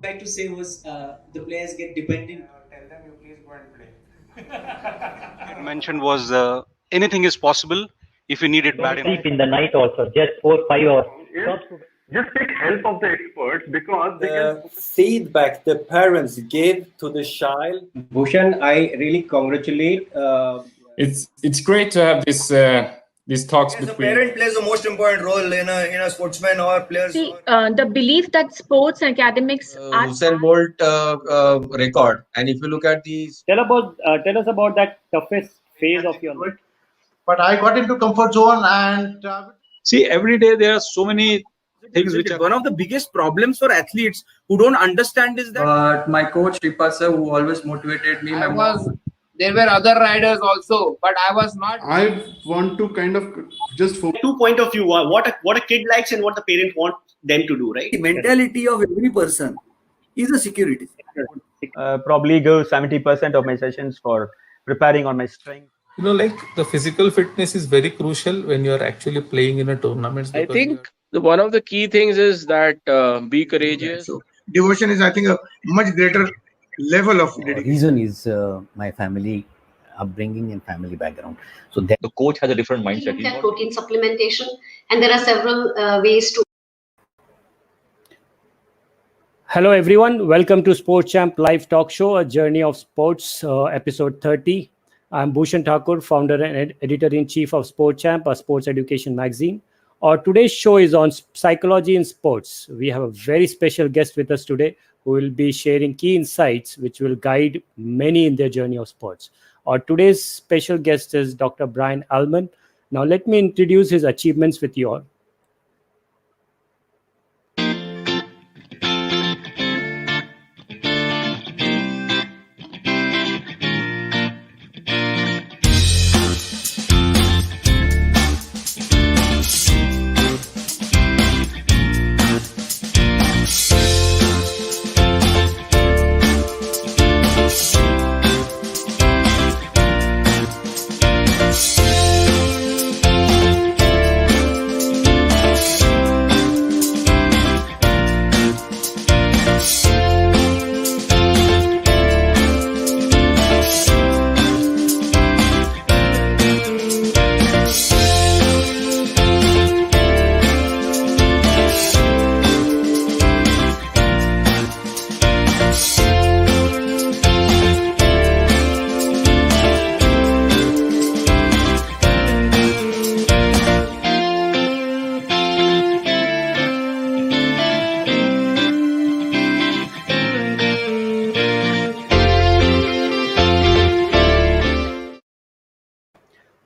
Like to say was the players get dependent. Tell them you please go and play. Mentioned was anything is possible if you need it bad enough. Sleep in the night also, just 4-5 hours. Just take help of the experts because they can feedback the parents give to the child. Bhushan, I really congratulate. It's great to have these talks Yes, between. the parent plays the most important role in a sportsman or players. See, the belief that sports and academics are Usain Bolt record, and if you look at these, Tell us about that toughest phase of your life. but I got into comfort zone and see, every day there are so many things which are one of the biggest problems for athletes who don't understand is that. but my coach Ripa sir, who always motivated me, there were other riders also, but I was not. I want to kind of just focus. Two point of view: what a kid likes and what the parent want them to do. Right. The mentality of every person is a security. Probably go 70% of my sessions for preparing on my strength. Like the physical fitness is very crucial when you are actually playing in a tournament. I think one of the key things is that be courageous. So devotion is, I think, a much greater level of dedication. Reason is my family upbringing and family background. So the coach has a different mindset. At protein supplementation, and there are several ways to. Hello everyone, welcome to Sports Champ Live Talk Show, a journey of sports, episode 30. I'm Bhushan Thakur, founder and editor-in-chief of Sports Champ, a sports education magazine. Today's show is on psychology in sports. We have a very special guest with us today who will be sharing key insights which will guide many in their journey of sports. Today's special guest is Dr. Brian Alman. Now let me introduce his achievements with you all.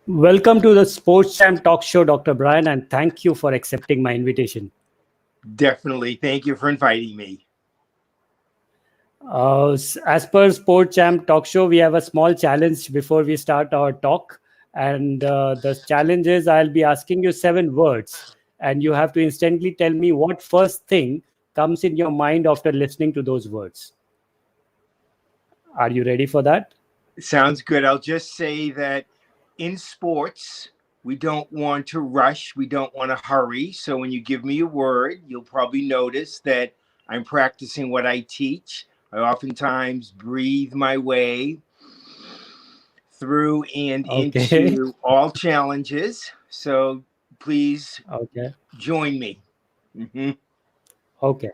Welcome to the Sports Champ Talk Show, Dr. Brian, and thank you for accepting my invitation. Definitely. Thank you for inviting me. As per Sports Champ Talk Show, we have a small challenge before we start our talk. And the challenge is I'll be asking you 7 words, and you have to instantly tell me what first thing comes in your mind after listening to those words. Are you ready for that? Sounds good. I'll just say that in sports, we don't want to rush. We don't want to hurry. So when you give me a word, you'll probably notice that I'm practicing what I teach. I oftentimes breathe my way through and into all challenges. So please join me. Okay,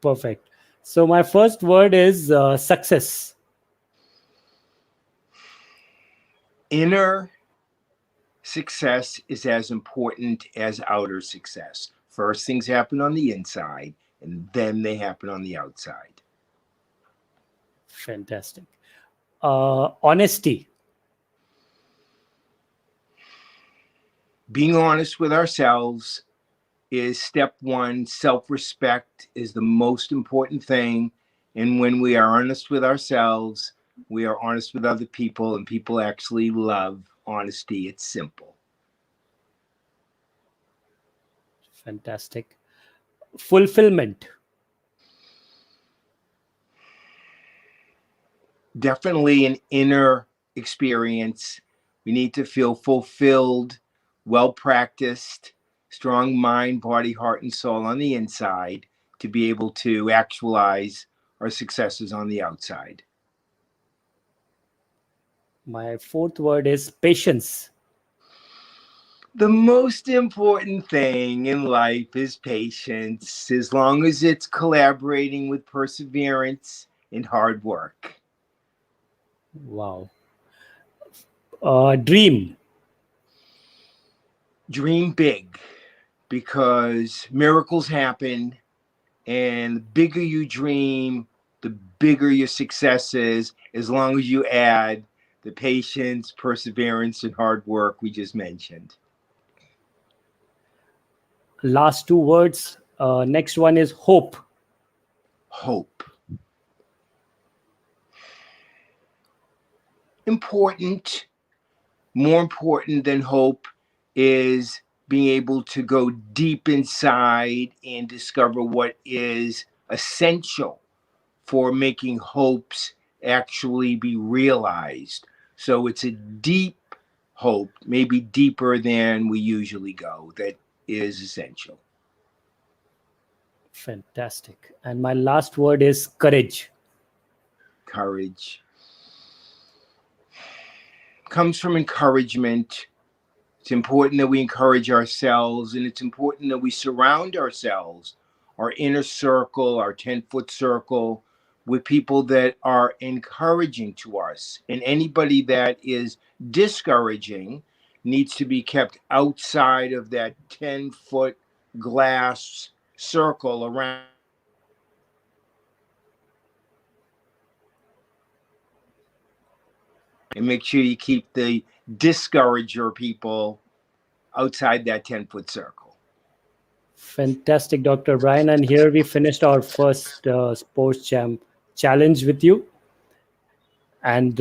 perfect. So my first word is success. Inner success is as important as outer success. First things happen on the inside, and then they happen on the outside. Fantastic. Honesty. Being honest with ourselves is step 1. Self-respect is the most important thing. And when we are honest with ourselves, we are honest with other people, and people actually love honesty. It's simple. Fantastic. Fulfillment. Definitely an inner experience. We need to feel fulfilled, well practiced, strong mind, body, heart, and soul on the inside to be able to actualize our successes on the outside. My fourth word is patience. The most important thing in life is patience, as long as it's collaborating with perseverance and hard work. Wow. Dream. Dream big, because miracles happen, and the bigger you dream, the bigger your success is, as long as you add the patience, perseverance, and hard work we just mentioned. Last two words. Next one is hope. Hope. Important. More important than hope is being able to go deep inside and discover what is essential for making hopes actually be realized. So it's a deep hope, maybe deeper than we usually go, that is essential. Fantastic. And my last word is courage. Courage comes from encouragement. It's important that we encourage ourselves, and it's important that we surround ourselves, our inner circle, our 10-foot circle, with people that are encouraging to us. And anybody that is discouraging needs to be kept outside of that 10-foot glass circle around. And make sure you keep the discourager people outside that 10-foot circle. Fantastic, Dr. Brian. And here we finished our first Sports Champ challenge with you. And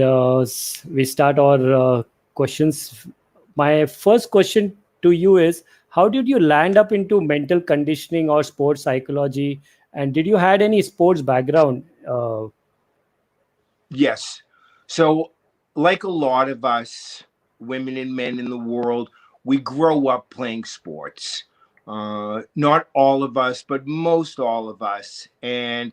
we start our questions. My first question to you is, how did you land up into mental conditioning or sports psychology? And did you had any sports background? Yes. So, like a lot of us, women and men in the world, we grow up playing sports. Not all of us, but most all of us. And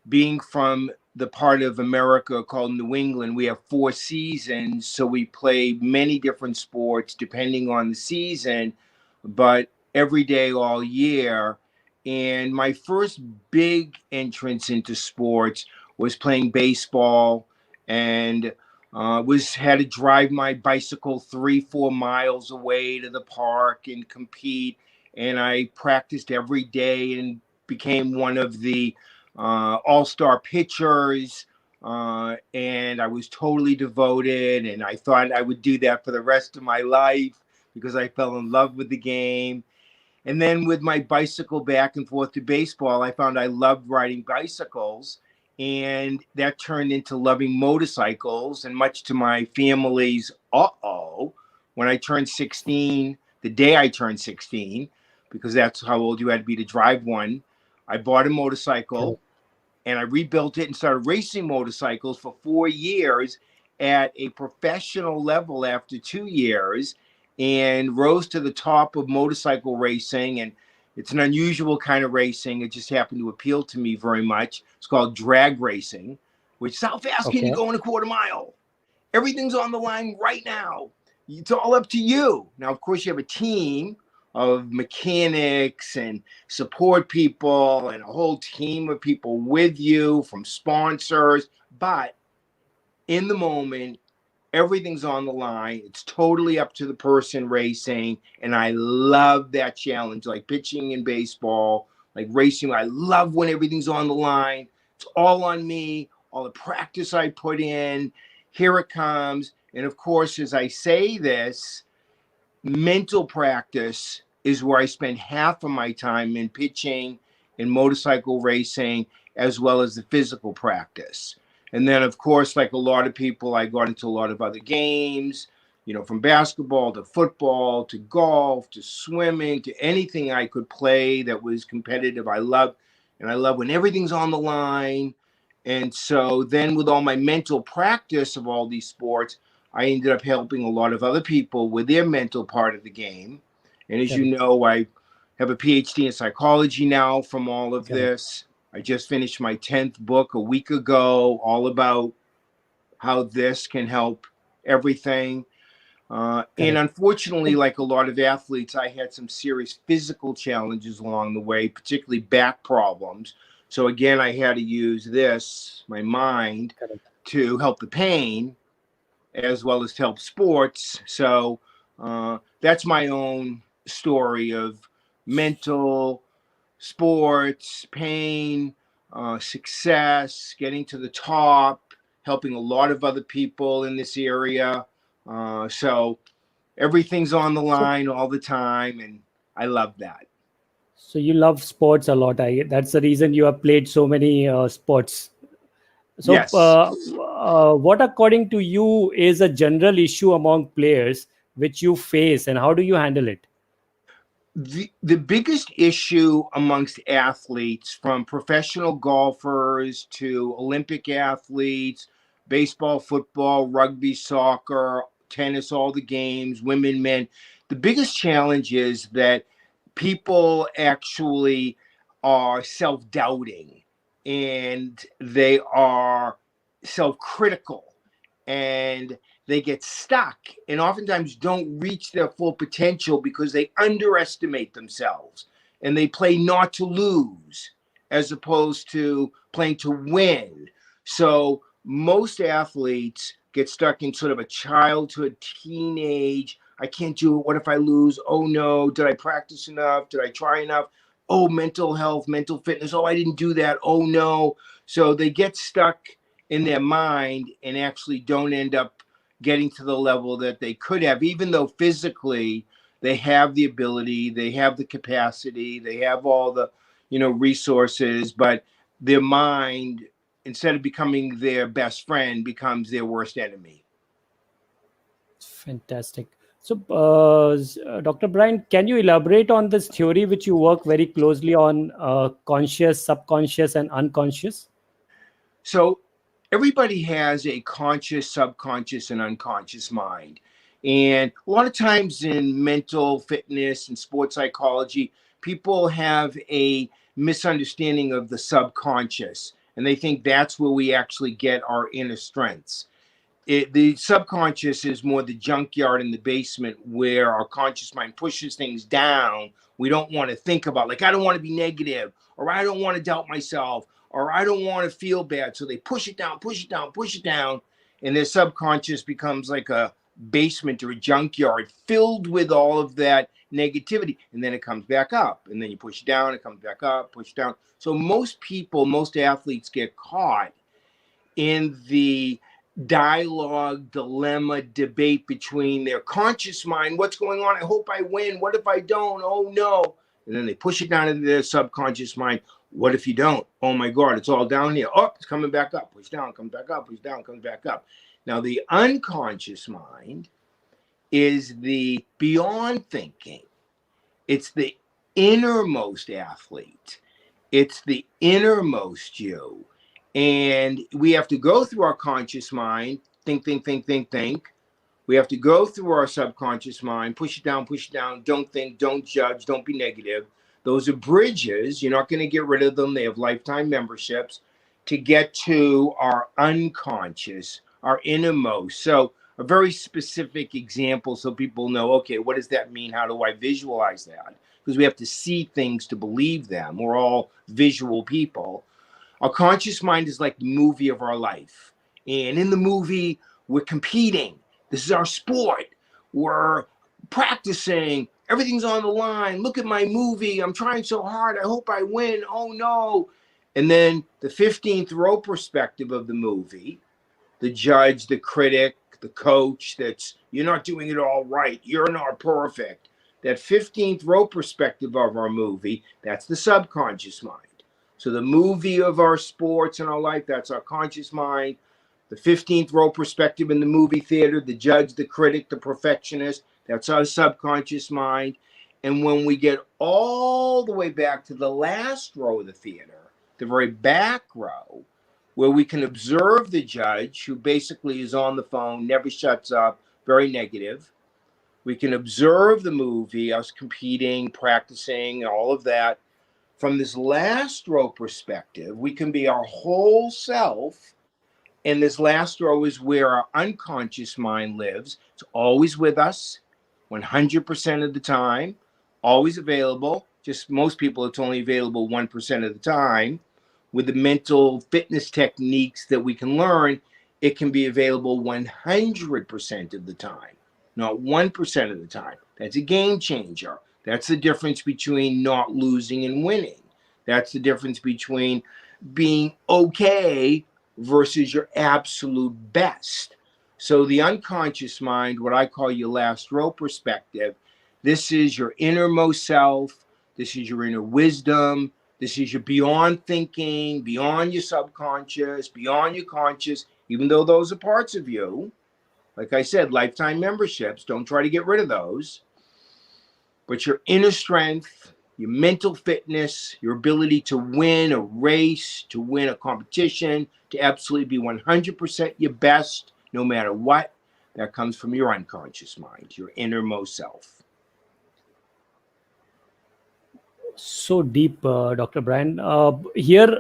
being from the part of America called New England, we have 4 seasons. So we play many different sports depending on the season, but every day, all year. And my first big entrance into sports was playing baseball, and had to drive my bicycle 3-4 miles away to the park and compete. And I practiced every day and became one of the all-star pitchers. And I was totally devoted, and I thought I would do that for the rest of my life because I fell in love with the game. And then with my bicycle back and forth to baseball, I found I loved riding bicycles, and that turned into loving motorcycles. And much to my family's when I turned 16, the day I turned 16, because that's how old you had to be to drive one, I bought a motorcycle and I rebuilt it and started racing motorcycles for 4 years at a professional level after 2 years, and rose to the top of motorcycle racing. And it's an unusual kind of racing. It just happened to appeal to me very much. It's called drag racing, which is how fast can you go in a quarter mile? Everything's on the line right now. It's all up to you. Now, of course, you have a team of mechanics and support people and a whole team of people with you from sponsors. But in the moment, everything's on the line. It's totally up to the person racing. And I love that challenge, like pitching in baseball, like racing. I love when everything's on the line. It's all on me, all the practice I put in. Here it comes. And of course, as I say this, mental practice is where I spend half of my time in pitching, in motorcycle racing, as well as the physical practice. And then, of course, like a lot of people, I got into a lot of other games, from basketball to football to golf to swimming to anything I could play that was competitive. I love when everything's on the line. And so then with all my mental practice of all these sports, I ended up helping a lot of other people with their mental part of the game. And as you know, I have a PhD in psychology now from all of this. I just finished my 10th book a week ago, all about how this can help everything. And unfortunately, like a lot of athletes, I had some serious physical challenges along the way, particularly back problems. So again, I had to use this, my mind, to help the pain as well as to help sports. So that's my own story of mental, sports, pain, success, getting to the top, helping a lot of other people in this area. So everything's on the line all the time, and I love that. So you love sports a lot. That's the reason you have played so many sports. So Yes. what according to you is a general issue among players which you face, and how do you handle it? The biggest issue amongst athletes, from professional golfers to Olympic athletes, baseball, football, rugby, soccer, tennis, all the games, women, men, the biggest challenge is that people actually are self-doubting and they are self-critical and they get stuck and oftentimes don't reach their full potential because they underestimate themselves and they play not to lose as opposed to playing to win. So most athletes get stuck in sort of a childhood, teenage, I can't do it. What if I lose? Oh no, did I practice enough? Did I try enough? Oh, mental health, mental fitness. Oh, I didn't do that. Oh no. So they get stuck in their mind and actually don't end up getting to the level that they could have, even though physically they have the ability, they have the capacity, they have all the, resources, but their mind, instead of becoming their best friend, becomes their worst enemy. Fantastic. So, Dr. Brian, can you elaborate on this theory which you work very closely on, conscious, subconscious, and unconscious? So everybody has a conscious, subconscious, and unconscious mind. And a lot of times in mental fitness and sports psychology, people have a misunderstanding of the subconscious, and they think that's where we actually get our inner strengths. The subconscious is more the junkyard in the basement where our conscious mind pushes things down. We don't want to think about, like, I don't want to be negative, or I don't want to doubt myself, or I don't want to feel bad. So they push it down, push it down, push it down. And their subconscious becomes like a basement or a junkyard filled with all of that negativity. And then it comes back up. And then you push it down, it comes back up, push it down. So most people, most athletes get caught in the dialogue, dilemma, debate between their conscious mind. What's going on? I hope I win. What if I don't? Oh no. And then they push it down into their subconscious mind. What if you don't? Oh my God, it's all down here. Oh, it's coming back up. Push down, comes back up, push down, comes back up. Now the unconscious mind is the beyond thinking. It's the innermost athlete. It's the innermost you. And we have to go through our conscious mind, think. We have to go through our subconscious mind, push it down, don't think, don't judge, don't be negative. Those are bridges. You're not going to get rid of them. They have lifetime memberships to get to our unconscious, our innermost. So a very specific example so people know, okay, what does that mean? How do I visualize that? Because we have to see things to believe them. We're all visual people. Our conscious mind is like the movie of our life. And in the movie, we're competing. This is our sport. We're practicing. Everything's on the line. Look at my movie. I'm trying so hard. I hope I win. Oh, no. And then the 15th row perspective of the movie, the judge, the critic, the coach, that's, you're not doing it all right. You're not perfect. That 15th row perspective of our movie, that's the subconscious mind. So the movie of our sports and our life, that's our conscious mind. The 15th row perspective in the movie theater, the judge, the critic, the perfectionist, that's our subconscious mind. And when we get all the way back to the last row of the theater, the very back row, where we can observe the judge, who basically is on the phone, never shuts up, very negative, We can observe the movie, us competing, practicing, all of that. From this last row perspective, we can be our whole self. And this last row is where our unconscious mind lives. It's always with us, 100% of the time, always available. Just most people, it's only available 1% of the time. With the mental fitness techniques that we can learn, it can be available 100% of the time, not 1% of the time. That's a game changer. That's the difference between not losing and winning. That's the difference between being okay versus your absolute best. So the unconscious mind, what I call your last row perspective, this is your innermost self. This is your inner wisdom. This is your beyond thinking, beyond your subconscious, beyond your conscious, even though those are parts of you. Like I said, lifetime memberships, don't try to get rid of those. But your inner strength, your mental fitness, your ability to win a race, to win a competition, to absolutely be 100% your best, no matter what, that comes from your unconscious mind, your innermost self. So deep, Dr. Brian. Here,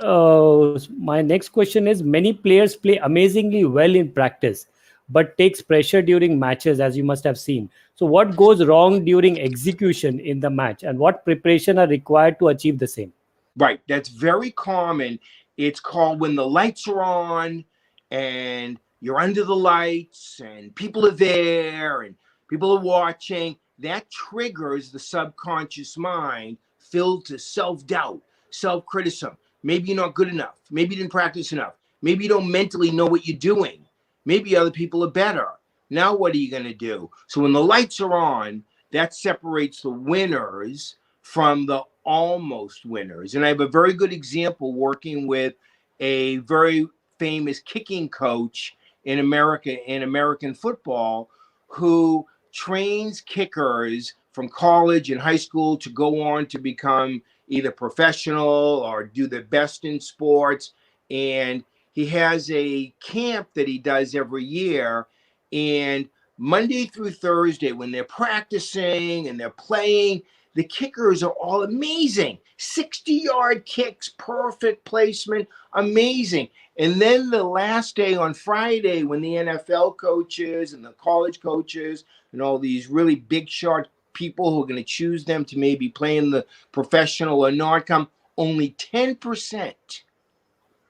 my next question is, many players play amazingly well in practice, but takes pressure during matches, as you must have seen. So what goes wrong during execution in the match, and what preparation are required to achieve the same? Right. That's very common. It's called when the lights are on and you're under the lights and people are there and people are watching. That triggers the subconscious mind filled to self-doubt, self-criticism. Maybe you're not good enough. Maybe you didn't practice enough. Maybe you don't mentally know what you're doing. Maybe other people are better. Now what are you going to do? So when the lights are on, that separates the winners from the almost winners. And I have a very good example working with a very famous kicking coach in America, in American football, who trains kickers from college and high school to go on to become either professional or do their best in sports. And he has a camp that he does every year. And Monday through Thursday, when they're practicing and they're playing, the kickers are all amazing. 60-yard kicks, perfect placement, amazing. And then the last day on Friday, when the NFL coaches and the college coaches and all these really big shot people who are going to choose them to maybe play in the professional or not come, only 10%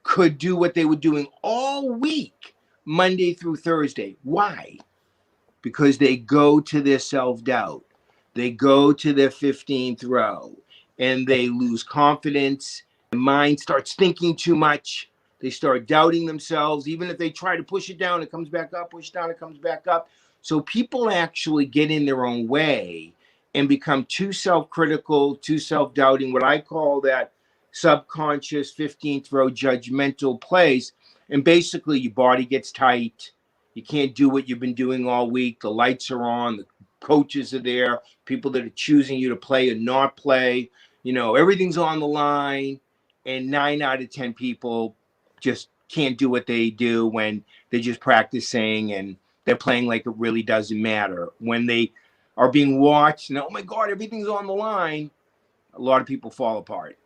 could do what they were doing all week, Monday through Thursday. Why? Because they go to their self-doubt. They go to their 15th row and they lose confidence. The mind starts thinking too much. They start doubting themselves. Even if they try to push it down, it comes back up, push down, it comes back up. So people actually get in their own way and become too self-critical, too self-doubting, what I call that subconscious 15th row judgmental place. And basically your body gets tight. You can't do what you've been doing all week. The lights are on, the coaches are there, people that are choosing you to play or not play. You know, everything's on the line, and 9 out of 10 people just can't do what they do when they're just practicing and they're playing like it really doesn't matter. When they are being watched and, oh my God, everything's on the line, a lot of people fall apart.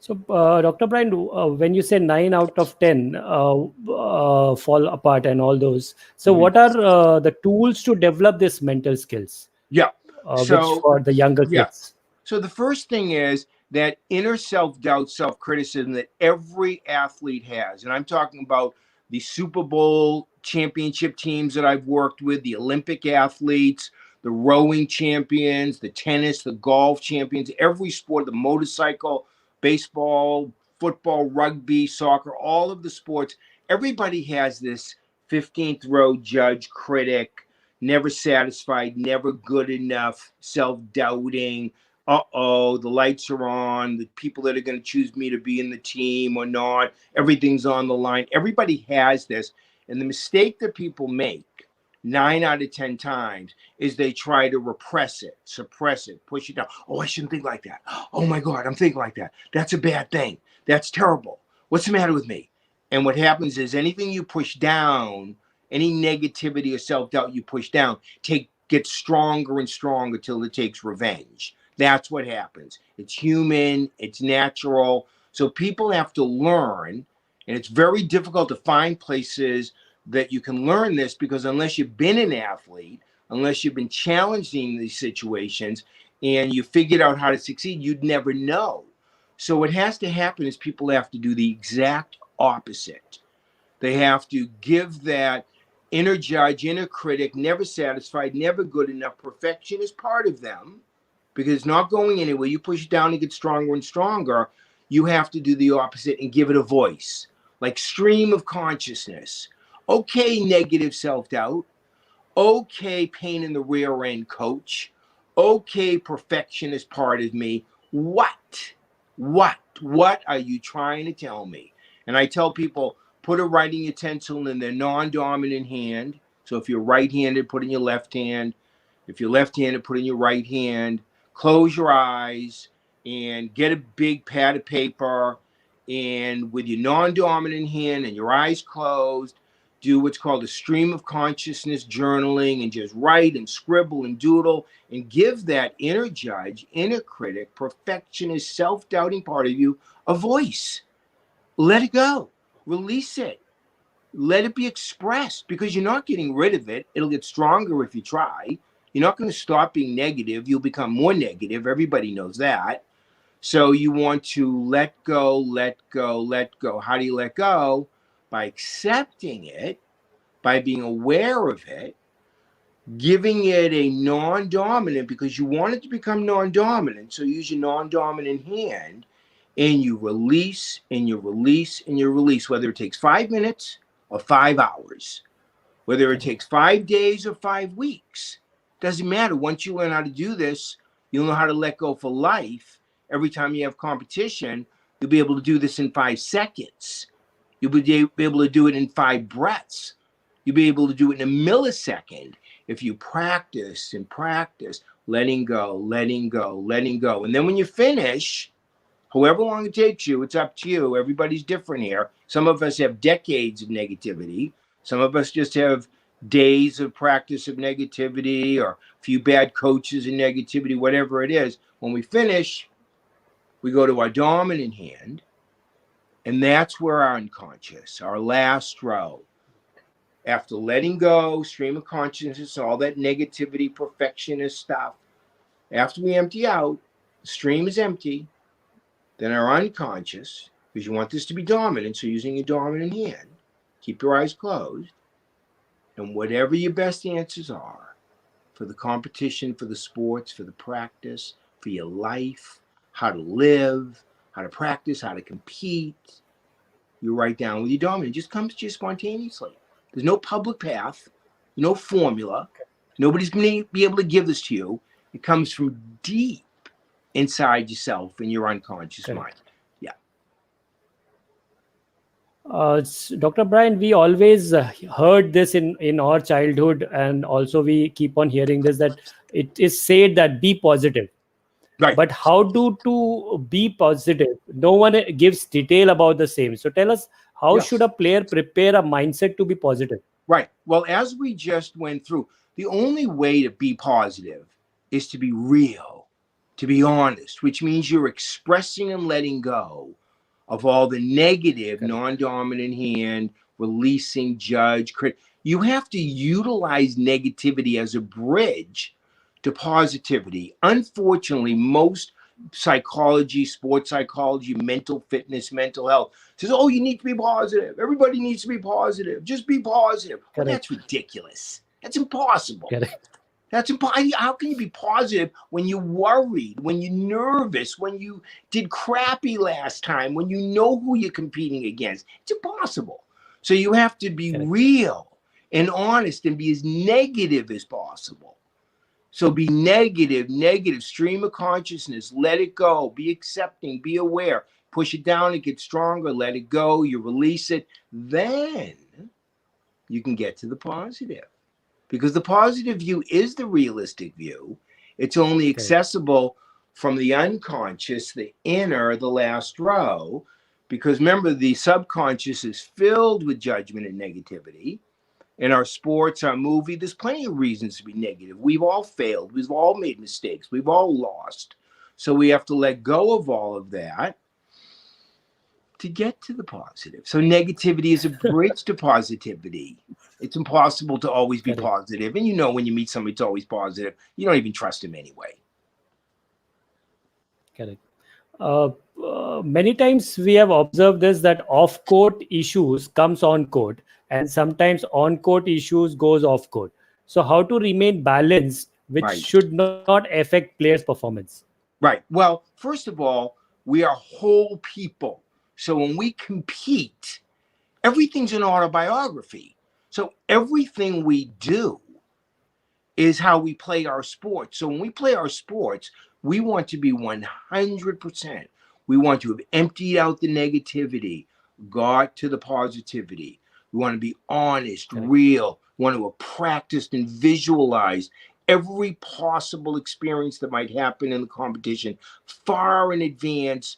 So, Dr. Brian, when you say 9 out of 10 fall apart and all those, so what are the tools to develop this mental skills? Yeah. Which for the younger kids? So the first thing is that inner self-doubt, self-criticism that every athlete has. And I'm talking about the Super Bowl championship teams that I've worked with, the Olympic athletes, the rowing champions, the tennis, the golf champions, every sport, the motorcycle, baseball, football, rugby, soccer, all of the sports. Everybody has this 15th row judge, critic, never satisfied, never good enough, self-doubting. The lights are on, the people that are going to choose me to be in the team or not, everything's on the line. Everybody has this. And the mistake that people make 9 out of 10 times is they try to repress it, suppress it, push it down. Oh, I shouldn't think like that. Oh my God, I'm thinking like that. That's a bad thing. That's terrible. What's the matter with me? And what happens is anything you push down Any negativity or self-doubt you push down gets stronger and stronger till it takes revenge. That's what happens. It's human, it's natural. So people have to learn, and it's very difficult to find places that you can learn this, because unless you've been an athlete, unless you've been challenged in these situations and you figured out how to succeed, you'd never know. So what has to happen is people have to do the exact opposite. They have to give that inner judge, inner critic, never satisfied, never good enough, perfection is part of them, because it's not going anywhere. You push it down and get stronger and stronger. You have to do the opposite and give it a voice, like stream of consciousness. Okay, negative self-doubt. Okay, pain in the rear end, coach. Okay, perfection is part of me. What are you trying to tell me? And I tell people, put a writing utensil in their non-dominant hand. So if you're right-handed, put in your left hand. If you're left-handed, put in your right hand. Close your eyes and get a big pad of paper. And with your non-dominant hand and your eyes closed, do what's called a stream of consciousness journaling, and just write and scribble and doodle and give that inner judge, inner critic, perfectionist, self-doubting part of you a voice. Let it go. Release it. Let it be expressed, because you're not getting rid of it. It'll get stronger if you try. You're not going to stop being negative. You'll become more negative. Everybody knows that. So you want to let go, let go, let go. How do you let go? By accepting it, by being aware of it, giving it a non-dominant, because you want it to become non-dominant. So use your non-dominant hand, and you release and you release and you release, whether it takes 5 minutes or 5 hours, whether it takes 5 days or 5 weeks. Doesn't matter. Once you learn how to do this, you'll know how to let go for life. Every time you have competition, you'll be able to do this in 5 seconds. You'll be able to do it in 5 breaths. You'll be able to do it in a millisecond if you practice and practice, letting go, letting go, letting go. And then when you finish, however long it takes you, it's up to you. Everybody's different here. Some of us have decades of negativity. Some of us just have days of practice of negativity, or a few bad coaches and negativity, whatever it is. When we finish, we go to our dominant hand, and that's where our unconscious, our last row. After letting go, stream of consciousness, all that negativity, perfectionist stuff, after we empty out, the stream is empty. Then our unconscious, because you want this to be dominant, so using your dominant hand, keep your eyes closed, and whatever your best answers are for the competition, for the sports, for the practice, for your life, how to live, how to practice, how to compete, you write down with your dominant. It just comes to you spontaneously. There's no public path, no formula. Nobody's going to be able to give this to you. It comes from deep inside yourself in your unconscious mind. Yeah. Dr. Brian, we always heard this in our childhood, and also we keep on hearing this, that it is said that be positive. Right. But how to be positive? No one gives detail about the same. So tell us, how should a player prepare a mindset to be positive? Right. Well, as we just went through, the only way to be positive is to be real, to be honest, which means you're expressing and letting go of all the negative, non-dominant hand, releasing, judge, critic. You have to utilize negativity as a bridge to positivity. Unfortunately, most psychology, sports psychology, mental fitness, mental health says, oh, you need to be positive. Everybody needs to be positive. Just be positive. Well, that's ridiculous. That's impossible. That's impossible. How can you be positive when you're worried, when you're nervous, when you did crappy last time, when you know who you're competing against? It's impossible. So you have to be real and honest and be as negative as possible. So be negative, stream of consciousness, let it go, be accepting, be aware, push it down, it gets stronger, let it go, you release it. Then you can get to the positive. Because the positive view is the realistic view. It's only accessible from the unconscious, the inner, the last row. Because remember, the subconscious is filled with judgment and negativity. in our sports, our movie, there's plenty of reasons to be negative. We've all failed. We've all made mistakes. We've all lost. So we have to let go of all of that to get to the positive. So negativity is a bridge to positivity. It's impossible to always be positive. And you know, when you meet somebody that's always positive, you don't even trust him anyway. Correct. Many times we have observed this, that off-court issues comes on-court, and sometimes on-court issues goes off-court. So how to remain balanced, which should not affect players' performance? Right. Well, first of all, we are whole people. So when we compete, everything's an autobiography. So everything we do is how we play our sports. So when we play our sports, we want to be 100%. We want to have emptied out the negativity, got to the positivity. We want to be honest, real. We want to have practiced and visualized every possible experience that might happen in the competition far in advance,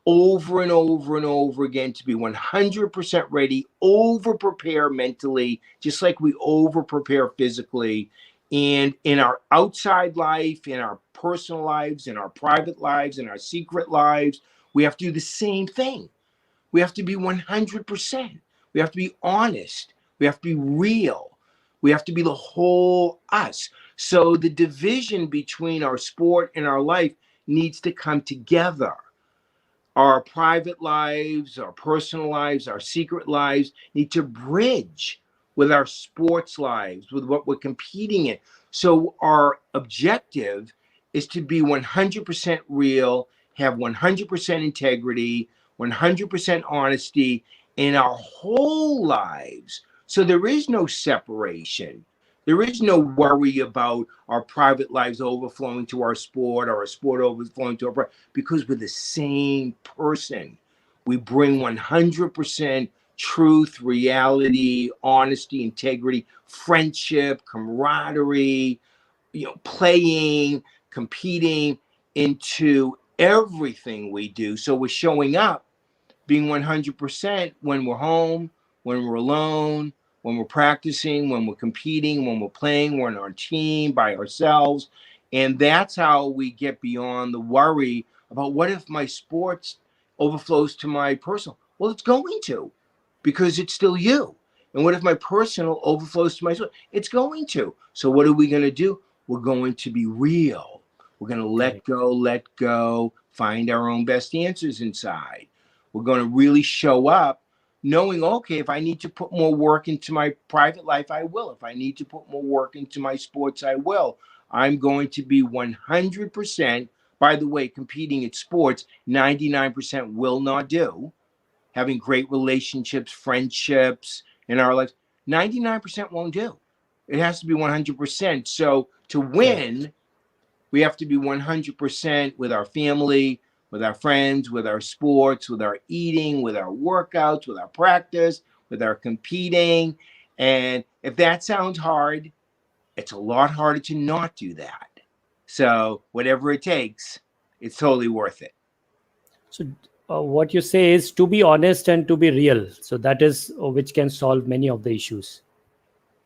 over and over and over again, to be 100% ready, over prepare mentally, just like we over prepare physically. And in our outside life, in our personal lives, in our private lives, in our secret lives, we have to do the same thing. We have to be 100%. We have to be honest. We have to be real. We have to be the whole us. So the division between our sport and our life needs to come together. Our private lives, our personal lives, our secret lives need to bridge with our sports lives, with what we're competing in. So our objective is to be 100% real, have 100% integrity, 100% honesty in our whole lives. So there is no separation. There is no worry about our private lives overflowing to our sport or our sport overflowing to our private, because we're the same person. We bring 100% truth, reality, honesty, integrity, friendship, camaraderie, playing, competing into everything we do. So we're showing up being 100% when we're home, when we're alone, when we're practicing, when we're competing, when we're playing, we're on our team by ourselves. And that's how we get beyond the worry about what if my sports overflows to my personal. Well, it's going to, because it's still you. And what if my personal overflows to my sport? It's going to. So what are we going to do? We're going to be real. We're going to let go, find our own best answers inside. We're going to really show up knowing, okay, if I need to put more work into my private life, I will. If I need to put more work into my sports, I will. I'm going to be 100%. By the way, competing at sports, 99% will not do. Having great relationships, friendships in our lives, 99% won't do. It has to be 100%. So to win, we have to be 100% with our family, with our friends, with our sports, with our eating, with our workouts, with our practice, with our competing. And if that sounds hard, it's a lot harder to not do that. So whatever it takes, it's totally worth it. So what you say is to be honest and to be real. So that is which can solve many of the issues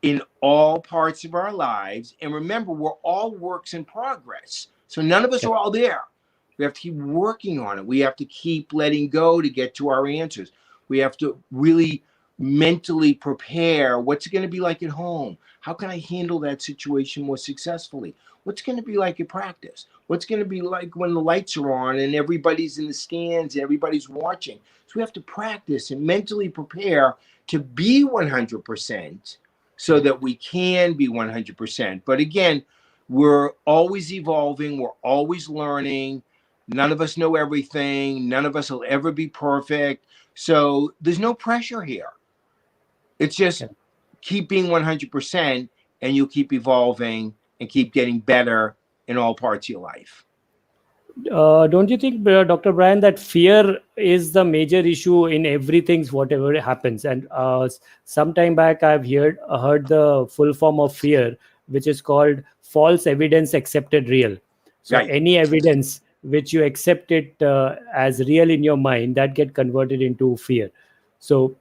in all parts of our lives. And remember, we're all works in progress. So none of us are all there. We have to keep working on it. We have to keep letting go to get to our answers. We have to really mentally prepare. What's it going to be like at home? How can I handle that situation more successfully? What's going to be like at practice? What's going to be like when the lights are on and everybody's in the stands and everybody's watching? So we have to practice and mentally prepare to be 100% so that we can be 100%. But again, we're always evolving. We're always learning. None of us know everything. None of us will ever be perfect. So there's no pressure here. It's just keep being 100% and you'll keep evolving and keep getting better in all parts of your life. Don't you think, Dr. Brian, that fear is the major issue in everything, whatever happens? And some time back, I've heard the full form of fear, which is called false evidence accepted real. So any evidence which you accept it as real in your mind, that get converted into fear. So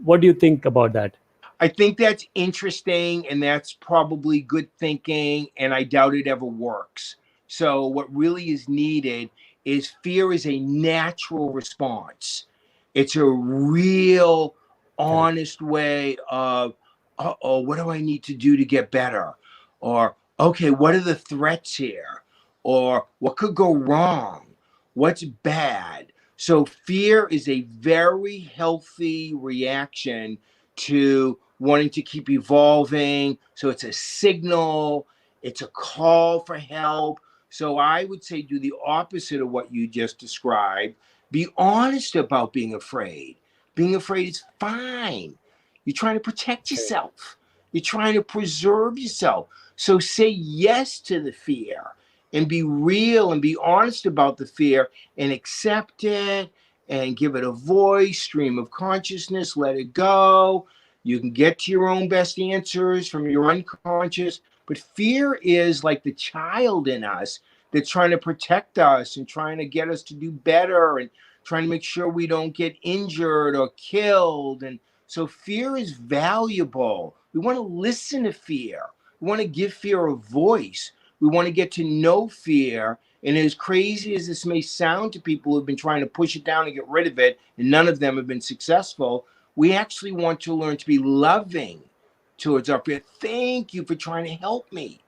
what do you think about that? I think that's interesting, and that's probably good thinking, and I doubt it ever works. So what really is needed is fear is a natural response. It's a real honest way of, uh-oh, what do I need to do to get better? Or, okay, what are the threats here? Or what could go wrong? What's bad? So fear is a very healthy reaction to wanting to keep evolving. So it's a signal, it's a call for help. So I would say do the opposite of what you just described. Be honest about being afraid. Being afraid is fine. You're trying to protect yourself. You're trying to preserve yourself. So say yes to the fear and be real and be honest about the fear and accept it and give it a voice, stream of consciousness, let it go. You can get to your own best answers from your unconscious, but fear is like the child in us that's trying to protect us and trying to get us to do better and trying to make sure we don't get injured or killed. And so fear is valuable. We want to listen to fear. We want to give fear a voice. We want to get to know fear. And as crazy as this may sound to people who've been trying to push it down and get rid of it, and none of them have been successful, we actually want to learn to be loving towards our fear. Thank you for trying to help me.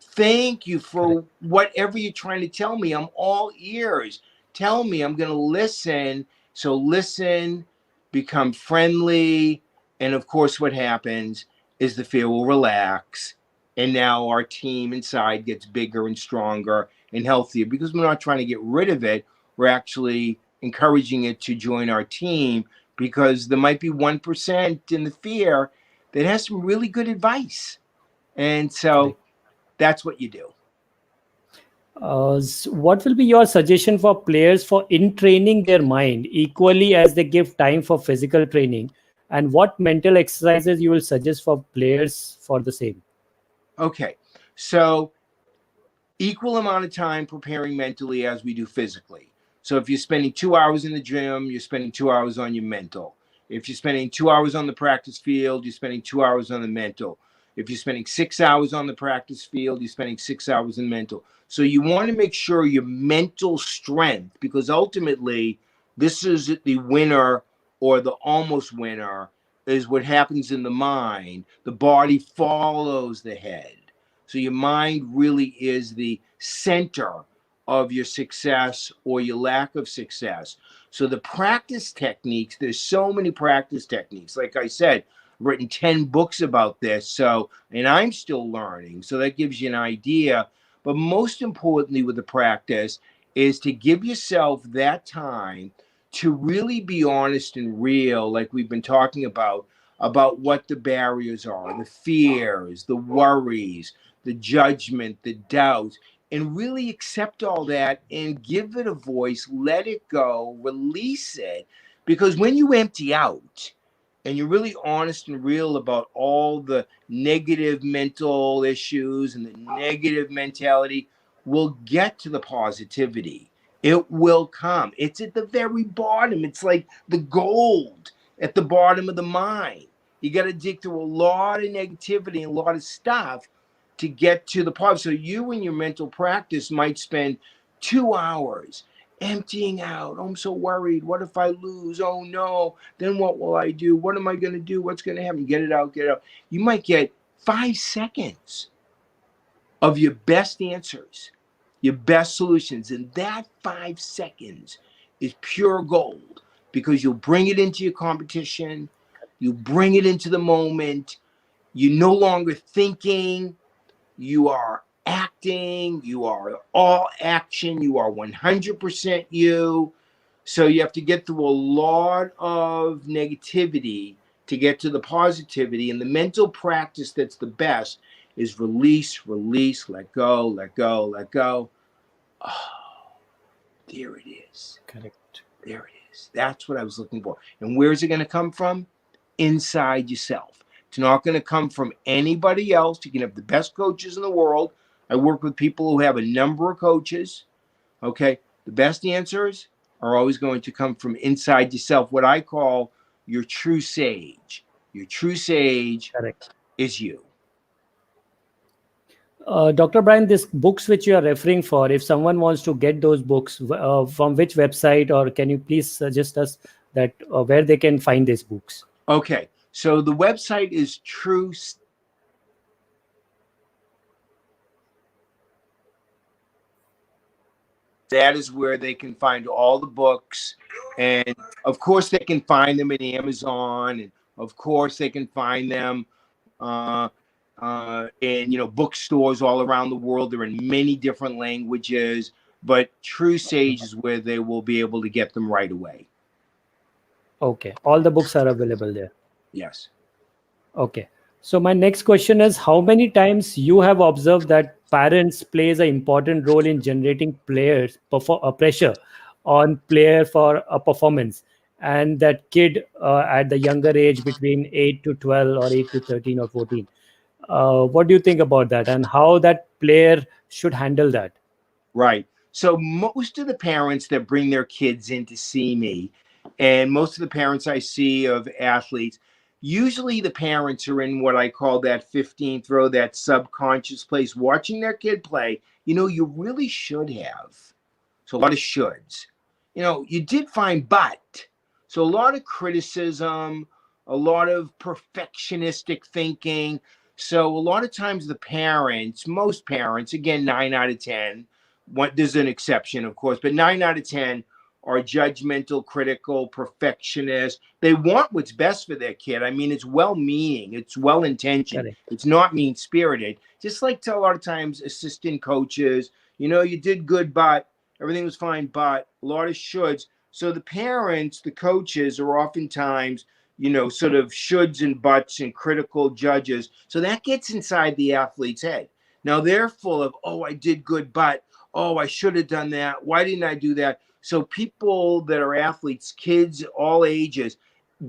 Thank you for whatever you're trying to tell me. I'm all ears. Tell me, I'm going to listen. So listen, become friendly. And of course, what happens is the fear will relax. And now our team inside gets bigger and stronger and healthier because we're not trying to get rid of it. We're actually encouraging it to join our team because there might be 1% in the fear that has some really good advice. And so that's what you do. What will be your suggestion for players for in training their mind equally as they give time for physical training? And what mental exercises you will suggest for players for the same? Okay, so equal amount of time preparing mentally as we do physically. So if you're spending 2 hours in the gym, you're spending 2 hours on your mental. If you're spending 2 hours on the practice field, you're spending 2 hours on the mental. If you're spending 6 hours on the practice field, you're spending 6 hours in mental. So you want to make sure your mental strength, because ultimately this is the winner or the almost winner, is what happens in the mind. The body follows the head. So your mind really is the center of your success or your lack of success. So the practice techniques, there's so many practice techniques. Like I said, I've written 10 books about this. So, and I'm still learning. So that gives you an idea. But most importantly with the practice is to give yourself that time to really be honest and real, like we've been talking about what the barriers are, the fears, the worries, the judgment, the doubts, and really accept all that and give it a voice, let it go, release it. Because when you empty out and you're really honest and real about all the negative mental issues and the negative mentality, we'll get to the positivity. It will come. It's at the very bottom. It's like the gold at the bottom of the mine. You got to dig through a lot of negativity and a lot of stuff to get to the positive. So you in your mental practice might spend 2 hours emptying out. Oh, I'm so worried. What if I lose? Oh no. Then what will I do? What am I going to do? What's going to happen? Get it out, get it out. You might get 5 seconds of your best answers, your best solutions. And that 5 seconds is pure gold because you'll bring it into your competition. You bring it into the moment. You're no longer thinking. You are acting. You are all action. You are 100% you. So you have to get through a lot of negativity to get to the positivity. And the mental practice that's the best is release, release, let go, let go, let go. Oh, there it is. Correct. There it is. That's what I was looking for. And where's it going to come from? Inside yourself. It's not going to come from anybody else. You can have the best coaches in the world. I work with people who have a number of coaches. Okay. The best answers are always going to come from inside yourself, what I call your true sage. Your true sage Correct. is you. Dr. Brian, these books which you are referring for, if someone wants to get those books, from which website, or can you please suggest us that where they can find these books? Okay, so the website is True. That is where they can find all the books, and of course they can find them in Amazon, and of course they can find them in bookstores all around the world. They're in many different languages, but True Sage is where they will be able to get them right away. Okay, all the books are available there. Yes. Okay. So my next question is, how many times you have observed that parents plays an important role in generating players pressure on player for a performance, and that kid at the younger age between 8 to 12 or 8 to 13 or 14? What do you think about that, and how that player should handle that? Right. So most of the parents that bring their kids in to see me, and most of the parents I see of athletes, usually the parents are in what I call that 15th row, that subconscious place, watching their kid play. You really should have. So a lot of shoulds. You did fine, but. So a lot of criticism, a lot of perfectionistic thinking. So a lot of times the parents, most parents, again, 9 out of 10, there's an exception, of course, but 9 out of 10 are judgmental, critical, perfectionist. They want what's best for their kid. I mean, it's well-meaning, it's well-intentioned, Correct. it's not mean-spirited. Just like a lot of times assistant coaches, you did good, but everything was fine, but a lot of shoulds. So the parents, the coaches are oftentimes, sort of shoulds and buts and critical judges. So that gets inside the athlete's head. Now they're full of, oh, I did good, but, oh, I should have done that. Why didn't I do that? So people that are athletes, kids, all ages,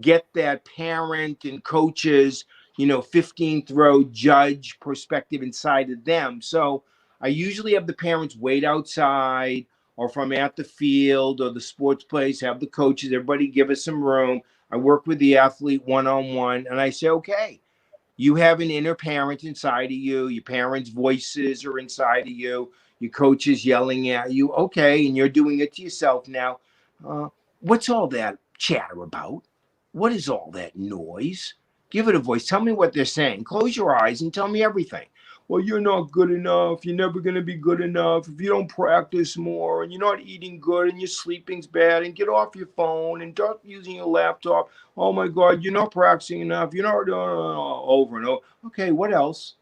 get that parent and coaches, 15th row judge perspective inside of them. So I usually have the parents wait outside, or if I'm at the field or the sports place, have the coaches, everybody give us some room. I work with the athlete one-on-one, and I say, okay, you have an inner parent inside of you. Your parents' voices are inside of you. Your coach is yelling at you. Okay, and you're doing it to yourself now. What's all that chatter about? What is all that noise? Give it a voice. Tell me what they're saying. Close your eyes and tell me everything. Well, you're not good enough. You're never going to be good enough if you don't practice more, and you're not eating good, and your sleeping's bad, and get off your phone and start using your laptop. Oh my God, you're not practicing enough. You're not over and over. Okay, what else?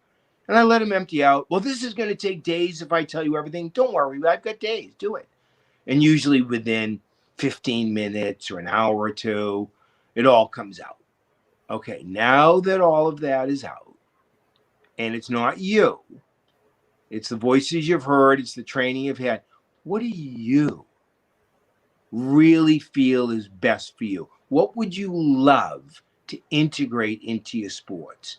And I let them empty out. Well, this is going to take days if I tell you everything. Don't worry, I've got days. Do it. And usually within 15 minutes or an hour or two, it all comes out. Okay, now that all of that is out, and it's not you, it's the voices you've heard, it's the training you've had, what do you really feel is best for you? What would you love to integrate into your sports?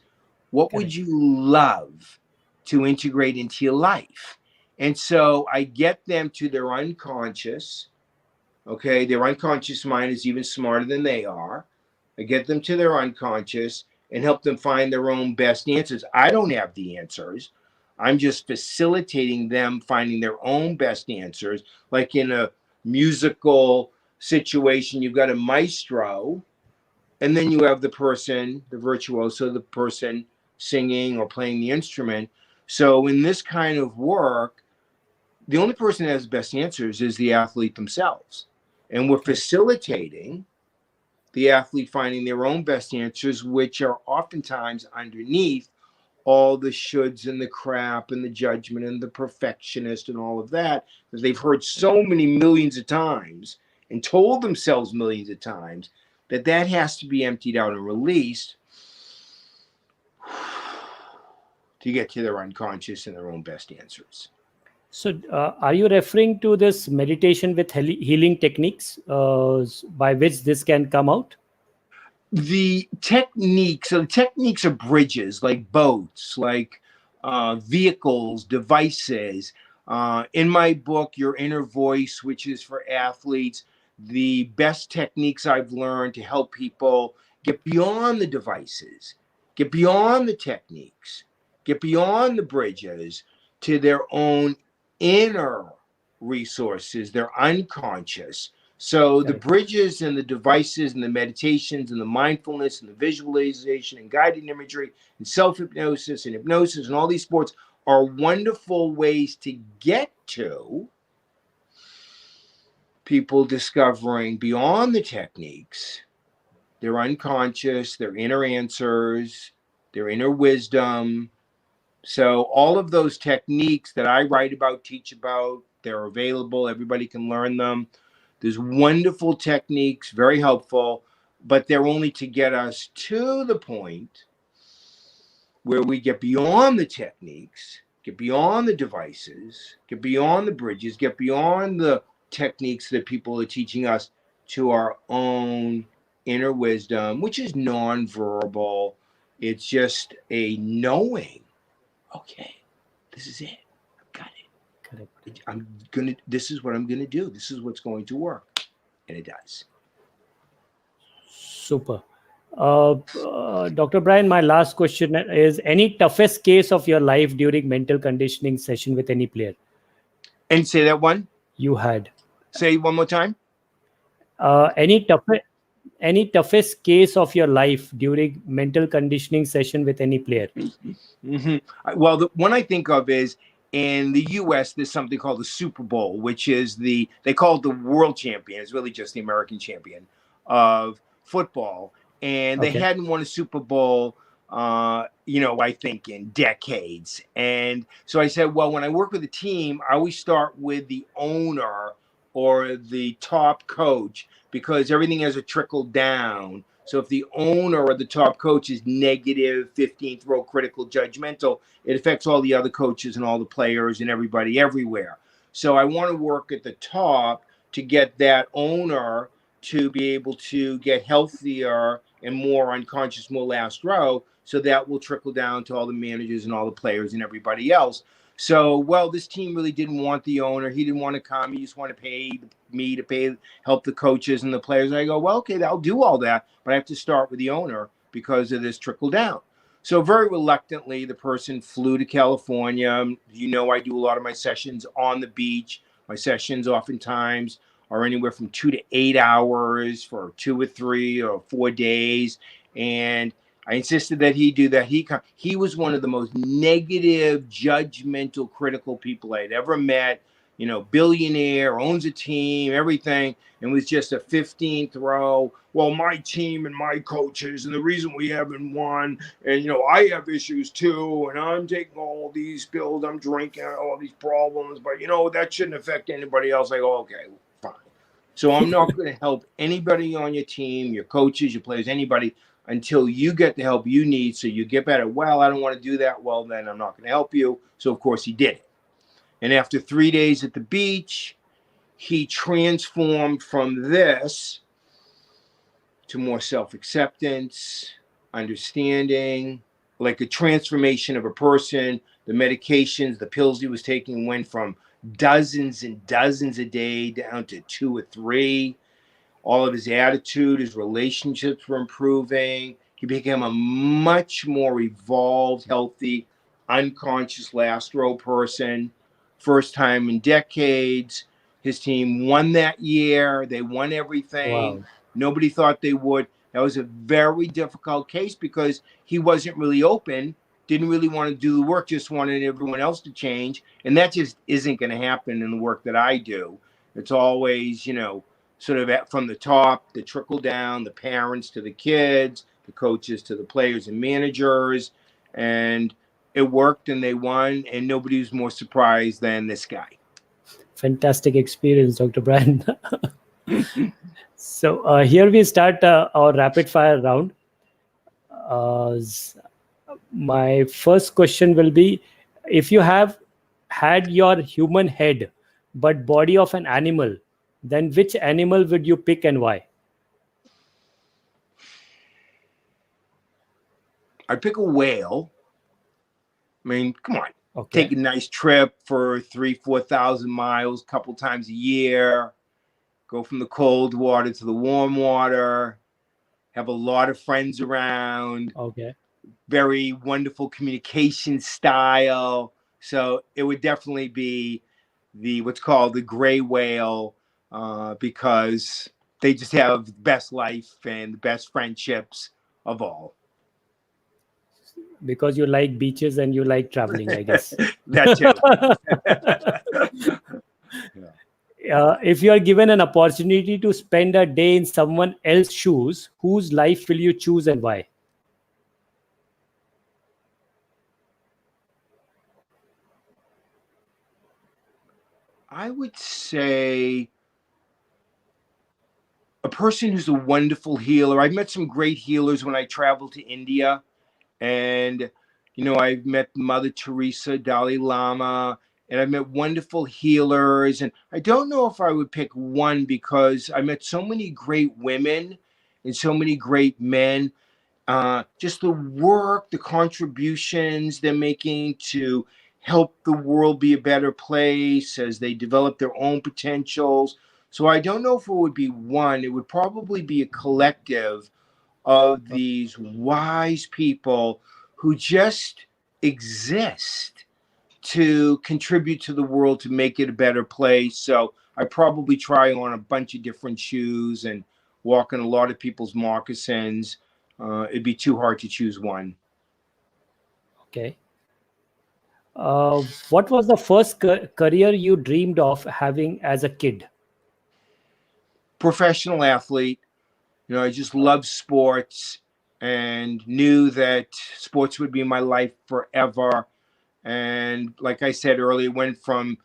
What would you love to integrate into your life? And so I get them to their unconscious. Okay, their unconscious mind is even smarter than they are. I get them to their unconscious and help them find their own best answers. I don't have the answers. I'm just facilitating them finding their own best answers. Like in a musical situation, you've got a maestro, and then you have the person, the virtuoso, the person singing or playing the instrument. So in this kind of work, the only person that has the best answers is the athlete themselves. And we're facilitating the athlete finding their own best answers, which are oftentimes underneath all the shoulds and the crap and the judgment and the perfectionist and all of that they've heard so many millions of times and told themselves millions of times that has to be emptied out and released to get to their unconscious and their own best answers. So are you referring to this meditation with healing techniques by which this can come out? The techniques are bridges, like boats, like vehicles, devices. In my book, Your Inner Voice, which is for athletes, the best techniques I've learned to help people get beyond the devices, get beyond the techniques, get beyond the bridges to their own inner resources, their unconscious. So the bridges and the devices and the meditations and the mindfulness and the visualization and guided imagery and self-hypnosis and hypnosis and all these sports are wonderful ways to get to people discovering beyond the techniques, their unconscious, their inner answers, their inner wisdom. So all of those techniques that I write about, teach about, they're available. Everybody can learn them. There's wonderful techniques, very helpful, but they're only to get us to the point where we get beyond the techniques, get beyond the devices, get beyond the bridges, get beyond the techniques that people are teaching us to our own inner wisdom, which is nonverbal. It's just a knowing. Okay, this is it. I've got it. This is what I'm gonna do. This is what's going to work. And it does. Super. Dr. Brian, my last question is, any toughest case of your life during mental conditioning session with any player? And say that one? You had. Say one more time. Any toughest case of your life during mental conditioning session with any player? Well, the one I think of is in the U.S. there's something called the Super Bowl, which is they call it the world champion. It's really just the American champion of football. And they hadn't won a Super Bowl, I think in decades. And so I said, well, when I work with a team, I always start with the owner or the top coach, because everything has a trickle down. So if the owner or the top coach is negative, 15th row critical, judgmental, it affects all the other coaches and all the players and everybody everywhere. So I want to work at the top to get that owner to be able to get healthier and more unconscious, more last row. So that will trickle down to all the managers and all the players and everybody else. So, well, this team really didn't want the owner. He didn't want to come. He just wanted to pay me to help the coaches and the players. And I go, well, okay, I'll do all that, but I have to start with the owner because of this trickle down. So very reluctantly, the person flew to California. I do a lot of my sessions on the beach. My sessions oftentimes are anywhere from 2 to 8 hours for 2 or 3 or 4 days. And I insisted that he do that. He was one of the most negative, judgmental, critical people I had ever met. Billionaire, owns a team, everything, and was just a 15th row. Well, my team and my coaches, and the reason we haven't won, and I have issues too, and I'm taking all these pills, I'm drinking all these problems, but that shouldn't affect anybody else. I go, okay, fine. So I'm not going to help anybody on your team, your coaches, your players, anybody, until you get the help you need so you get better. Well, I don't want to do that. Well, then I'm not going to help you. So, of course, he did it. And after 3 days at the beach, he transformed from this to more self-acceptance, understanding, like a transformation of a person. The medications, the pills he was taking went from dozens and dozens a day down to 2 or 3. All of his attitude, his relationships were improving. He became a much more evolved, healthy, unconscious last row person. First time in decades. His team won that year. They won everything. Wow. Nobody thought they would. That was a very difficult case because he wasn't really open, didn't really want to do the work, just wanted everyone else to change. And that just isn't going to happen in the work that I do. It's always, sort of from the top, the trickle down, the parents to the kids, the coaches to the players and managers. And it worked and they won, and nobody was more surprised than this guy. Fantastic experience, Dr. Brian. So here we start our rapid fire round. My first question will be, if you have had your human head but body of an animal, then which animal would you pick and why? I'd pick a whale. I mean, come on. Take a nice trip for 3,000-4,000 miles, a couple times a year. Go from the cold water to the warm water. have a lot of friends around, Okay. very wonderful communication style. So it would definitely be what's called the gray whale, because they just have the best life and the best friendships of all. Because you like beaches and you like traveling, I guess. That too. If you are given an opportunity to spend a day in someone else's shoes, whose life will you choose and why? I would say a person who's a wonderful healer. I've met some great healers when I traveled to India, and I've met Mother Teresa, Dalai Lama, and I've met wonderful healers. And I don't know if I would pick one, because I met so many great women and so many great men. Just the work, the contributions they're making to help the world be a better place as they develop their own potentials. So I don't know if it would be one. It would probably be a collective of these wise people who just exist to contribute to the world, to make it a better place. So I probably try on a bunch of different shoes and walk in a lot of people's moccasins. It'd be too hard to choose one. Okay. What was the first career you dreamed of having as a kid? Professional athlete. I just loved sports and knew that sports would be my life forever. And like I said earlier, went from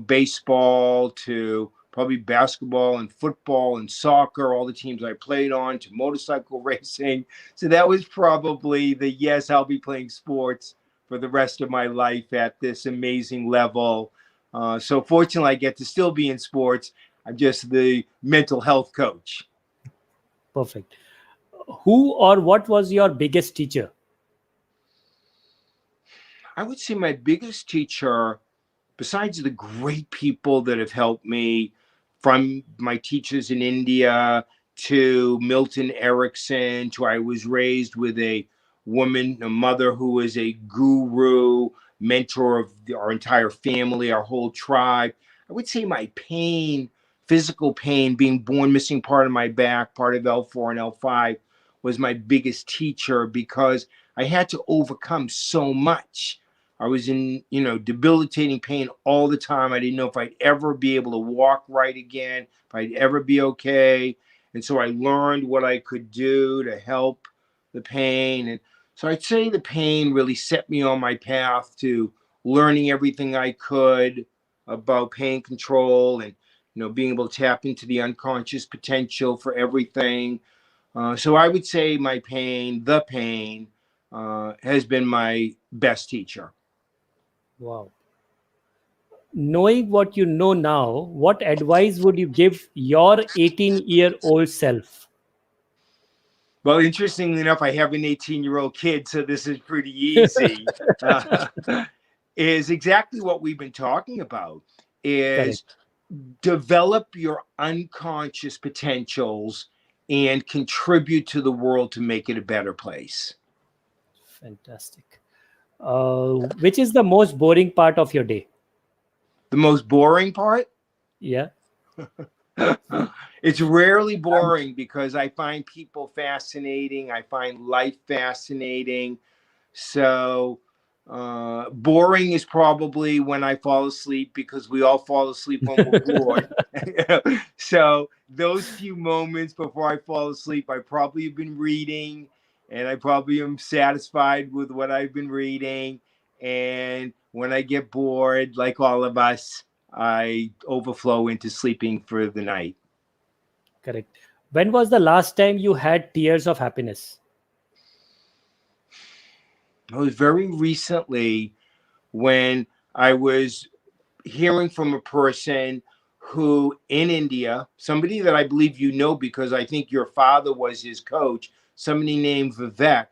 baseball to probably basketball and football and soccer, all the teams I played on, to motorcycle racing. So that was probably yes, I'll be playing sports for the rest of my life at this amazing level. So fortunately, I get to still be in sports. I'm just the mental health coach. Perfect. Who or what was your biggest teacher? I would say my biggest teacher, besides the great people that have helped me, from my teachers in India to Milton Erickson, to I was raised with a mother who was a guru, mentor of our entire family, our whole tribe. I would say my pain, physical pain, being born missing part of my back, part of L4 and L5, was my biggest teacher, because I had to overcome so much. I was in, debilitating pain all the time. I didn't know if I'd ever be able to walk right again, if I'd ever be okay. And so I learned what I could do to help the pain. And so I'd say the pain really set me on my path to learning everything I could about pain control and, being able to tap into the unconscious potential for everything. So I would say my pain, has been my best teacher. Wow. Knowing what you know now, what advice would you give your 18-year-old self? Well, interestingly enough, I have an 18-year-old kid, so this is pretty easy. Is exactly what we've been talking about, is Correct. Develop your unconscious potentials and contribute to the world to make it a better place. Fantastic. Which is the most boring part of your day? The most boring part? Yeah. It's rarely boring, because I find people fascinating. I find life fascinating. So boring is probably when I fall asleep, because we all fall asleep when we're bored. So those few moments before I fall asleep, I probably have been reading, and I probably am satisfied with what I've been reading. And when I get bored, like all of us, I overflow into sleeping for the night. Correct. When was the last time you had tears of happiness? It was very recently, when I was hearing from a person who in India, somebody that I believe you know, because I think your father was his coach, somebody named Vivek.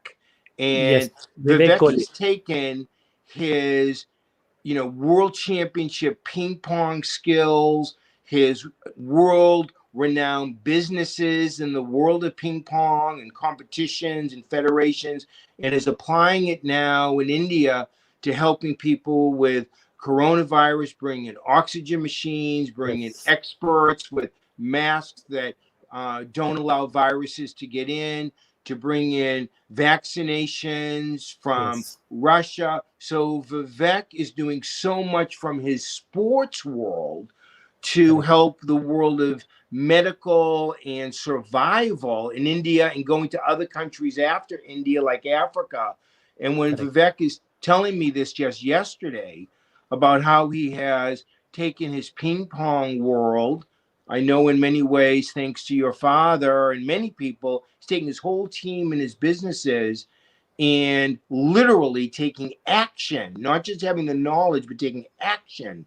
And Yes, Vivek Vivek has Kohli. taken his world championship ping pong skills, his world renowned businesses in the world of ping pong and competitions and federations, and is applying it now in India to helping people with coronavirus, bring in oxygen machines, bring in experts with masks that don't allow viruses to get in, to bring in vaccinations from Russia. So Vivek is doing so much from his sports world to help the world of medical and survival in India and going to other countries after India, like Africa. And when Vivek is telling me this just yesterday about how he has taken his ping pong world, I know in many ways, thanks to your father and many people, he's taking his whole team and his businesses and literally taking action, not just having the knowledge, but taking action.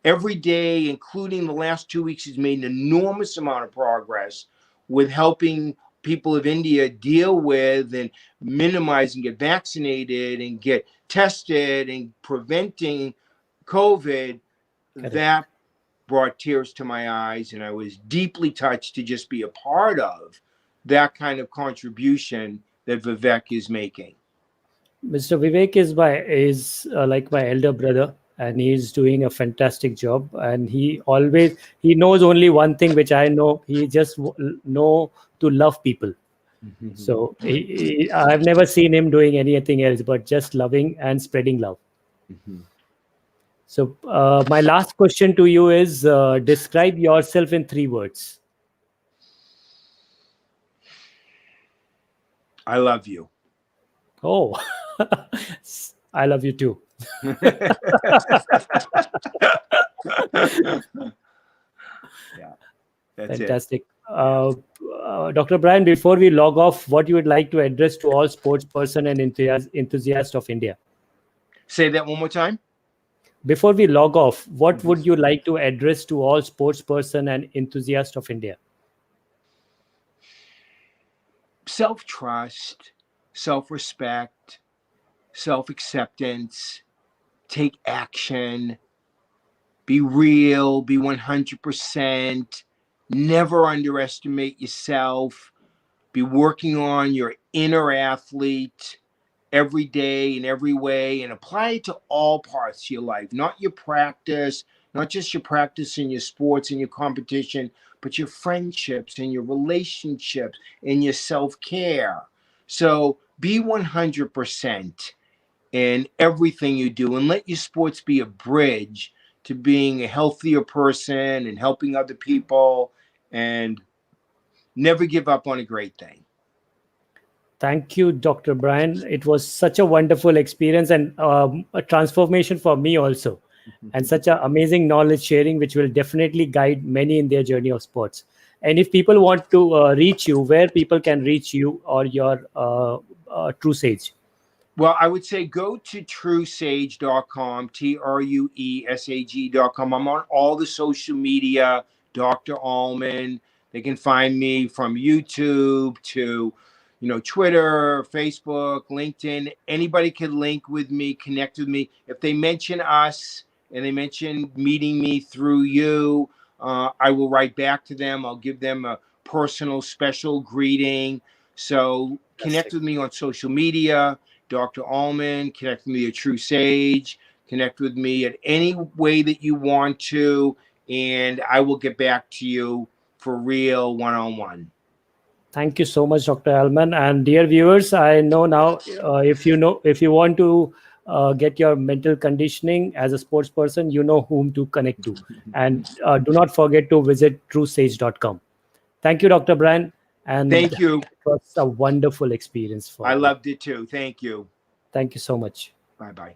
Every day, including the last 2 weeks, he's made an enormous amount of progress with helping people of India deal with and minimize and get vaccinated and get tested and preventing COVID. That brought tears to my eyes, and I was deeply touched to just be a part of that kind of contribution that Vivek is making. Mr. Vivek is like my elder brother, and he's doing a fantastic job. And he knows only one thing, which I know. He just know to love people. So I've never seen him doing anything else but just loving and spreading love. So my last question to you is, describe yourself in 3 words. I love you. Oh, I love you too. Yeah, that's fantastic. Dr. Brian, before we log off, what you would like to address to all sports person and enthusiasts of India? Say that one more time. Before we log off, what would you like to address to all sports person and enthusiasts of India? Self-trust, self-respect, self-acceptance, take action, be real, be 100%, never underestimate yourself, be working on your inner athlete every day in every way, and apply it to all parts of your life, not your practice, not just your practice in your sports and your competition, but your friendships and your relationships and your self-care. So be 100% in everything you do, and let your sports be a bridge to being a healthier person and helping other people, and never give up on a great thing. Thank you, Dr. Brian. It was such a wonderful experience and a transformation for me also. And such an amazing knowledge sharing, which will definitely guide many in their journey of sports. And if people want to reach you, where people can reach you or your True Sage? Well, I would say go to truesage.com, TRUESAG.com. I'm on all the social media, Dr. Alman. They can find me from YouTube to, Twitter, Facebook, LinkedIn. Anybody can link with me, connect with me. If they mention us and they mention meeting me through you, I will write back to them. I'll give them a personal, special greeting. So connect with me on social media, Dr. Alman, connect with me at True Sage, connect with me at any way that you want to, and I will get back to you for real one-on-one. Thank you so much, Dr. Alman. And dear viewers, I know now if you want to get your mental conditioning as a sports person, you know whom to connect to. And do not forget to visit truesage.com. Thank you, Dr. Brian. And thank you. It was a wonderful experience for I me. loved it too. Thank you. Thank you so much. Bye-bye.